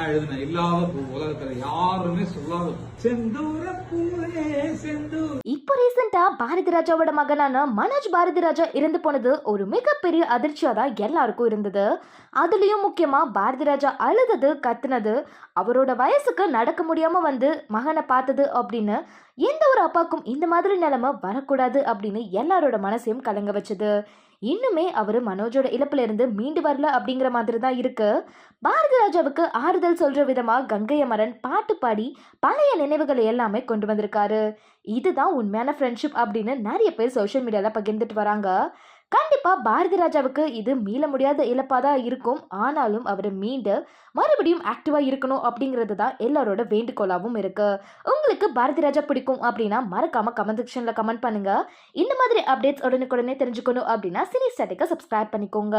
நான் எழுதினேன். இல்லாத பூ உலகத்துல யாருமே சொல்லாத செந்தூர பூவே செந்தூர். இப்போ ரீசெண்டா பாரதி ராஜாவோட மகனான மனோஜ் பாரதி ராஜா இறந்து போனது ஒரு மிகப்பெரிய அதிர்ச்சியா தான் எல்லாருக்கும் இருந்தது. அதுலயும் முக்கியமா பாரதி ராஜா அழுதது, கத்துனது, அவரோட வயசுக்கு நடக்க முடியாம வந்து மகனை பார்த்தது அப்படின்னு எந்த ஒரு அப்பாவுக்கும் இந்த மாதிரி நிலைமை வரக்கூடாது அப்படின்னு எல்லாரோட மனசையும் கலங்க வச்சது. இன்னுமே அவர் மனோஜோட இழப்புல இருந்து மீண்டு வரல அப்படிங்கிற மாதிரி தான் இருக்கு. பாரதி ராஜாவுக்கு ஆறுதல் சொல்ற விதமா கங்கை அமரன் பாட்டு பாடி பழைய நினைவுகளை எல்லாமே கொண்டு வந்திருக்காரு. இதுதான் உண்மையான ஃப்ரெண்ட்ஷிப் அப்படின்னு நிறைய பேர் சோஷியல் மீடியால பகிர்ந்துட்டு வராங்க. கண்டிப்பா பாரதி ராஜாவுக்கு இது மீள முடியாத இழப்பா தான் இருக்கும். ஆனாலும் அவர் மீண்டு மறுபடியும் ஆக்டிவா இருக்கணும் அப்படிங்கிறது தான் எல்லாரோட வேண்டுகோளாவும் இருக்கு. உங்களுக்கு பாரதி ராஜா பிடிக்கும் அப்படின்னா மறக்காம கமெண்ட் செக்ஷன்ல கமெண்ட் பண்ணுங்க. இந்த மாதிரி அப்டேட்ஸ் உடனுக்குடனே தெரிஞ்சுக்கணும் அப்படின்னா சினி ஸ்டாட்டிக்கை சப்ஸ்கிரைப் பண்ணிக்கோங்க.